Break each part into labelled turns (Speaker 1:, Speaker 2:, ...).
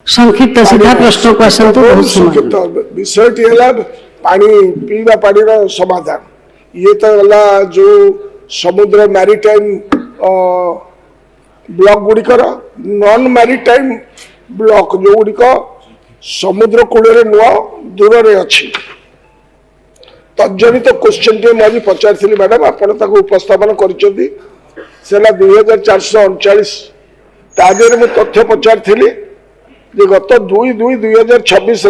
Speaker 1: संक्षिप्त सीधा प्रश्न को आसतु बहुत
Speaker 2: संक्षिप्त विषयटी है पानी पीवा पानी समाधान ये तो गला जो समुद्र मैरीटाइम ब्लॉक गुड़िकर नॉन मैरीटाइम ब्लॉक जो गुड़िक समुद्र कूल नुआ दूर रे अच्छी तजनित क्वेश्चन टे मुझे पचारि मैडम आपड़ उपस्थापन कर 2439 तादेह मुझे तथ्य पचारि गत 2/2/2026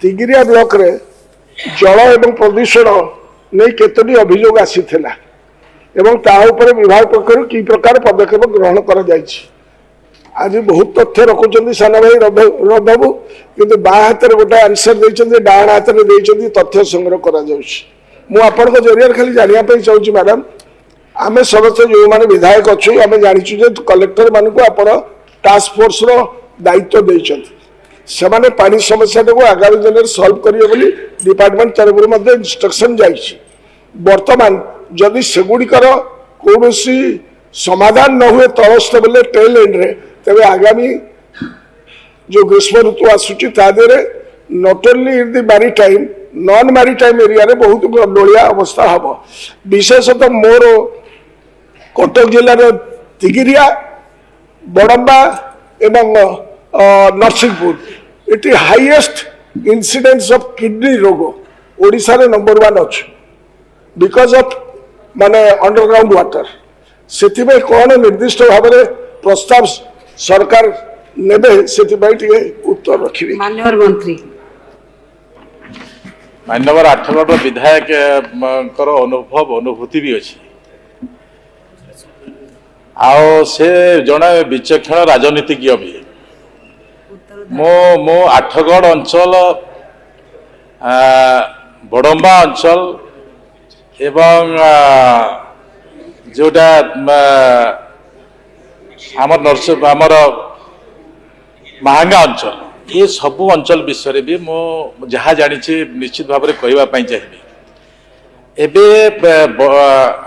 Speaker 2: तिगिरिया ब्लॉक रे जल एवं प्रदूषण नहीं केतोटी अभियोग आसीथिला एवं ता ऊपर विभाग पक्षर कि प्रकार पदक्षेप ग्रहण करा जायछि। आज बहुत तथ्य रखुचंदी साना भाई रव बाबू किंतु बा हाथ में गोटे आंसर देइचंदी डाण हाथ में देइचंदी तथ्य संग्रह करा जाउछि। मु आपन को जरिया खाली जानिया पे चाहूछि मैडम आमे सदस्य जो माने विधायक अछि आमे जानिछु जे कलेक्टर मान को आपण टास्क फोर्स रो दायित्व देइचंदी सेमाने पानी समस्या को आगामी दिन में सॉल्व करियो बोली डिपार्टमेंट तरफ मध्ये इंस्ट्रक्शन जाइछि। वर्तमान जदि सेगुड़िकर कौन समाधान न हुए तलस्थ बोले टेल एंड रे तबे आगामी जो ग्रीष्म ऋतु आसुची तादेरे not only in the maritime non maritime area रे बहुत गंडोलिया अवस्था हबो। विशेषतः मोर कटक जिल्ला तिगिरिया बड़म्बा एवं Narsinghpur it highest incidence of kidney रोग ओडिशा रे नंबर 1 अछि बिकॉज ऑफ माने अंडरग्राउंड वाटर से कौन निर्दिष्ट भाव में प्रस्ताव सरकार नेबे से उत्तर रखिए।
Speaker 1: माननीय मंत्री
Speaker 3: माननीय आठगढ़ विधायक अनुभव अनुभूति भी अच्छी आओ से जड़े विचक्षण राजनीतिज्ञ भी मो आठगढ़ अंचल बड़म्बा अंचल एवं जोटा आमर महांगा अंचल ये सबू अंचल विषय भी मो जहाँ जानी निश्चित भाव में कहवाई चाहिए एबे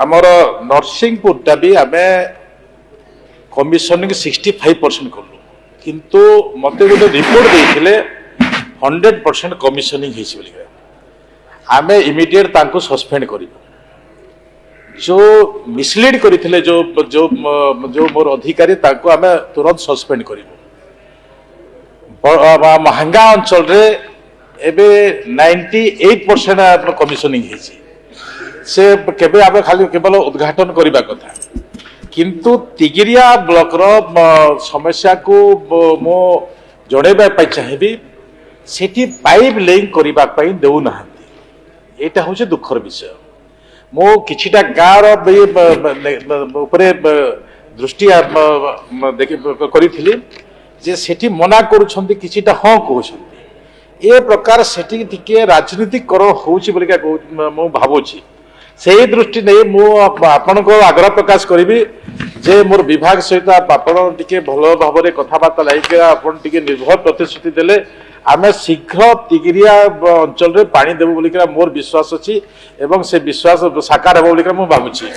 Speaker 3: आमर नरसिंहपुरटा भी आम कमिशनिंग 65% कलु किंतु मते गोटे रिपोर्ट देते 100% कमिशनिंग आम इमिडिएट तांको सस्पेंड कर जो मिसलीड करथिले जो जो जो मोर अधिकारी तांको आम तुरंत सस्पेंड करूँ। महंगा अंचल रे एबे 98% कमिशनिंग से केबे आम खाली केवल उद्घाटन करने कथा किंतु तिगिरिया ब्लॉक रो समस्या को मो जड़ेबा चाहिए सेठी पाइप लेइंग करबा पई देउ नहांती एटा होचे दुखर विषय। मो किछिटा गाँव रे दृष्टि करी जे सेठी मना करुछंती किछिटा हाँ कहउछंती ए प्रकार सेठी टिके राजनीतिक कर होउछि बोलिका मो भाबुछि से दृष्टि नहीं मु आपण को आग्रह प्रकाश करी जे मोर विभाग सहित आपण टिके भल भाव में कथबार्ता लाइक आपण टिके निर्भर प्रतिश्रुति देले आमे शीघ्र तिगिरिया अंचल रे पानी देबो बोलिका मोर विश्वास अछि एवं से विश्वास साकार हेबो बोलिका मु भाबुछि।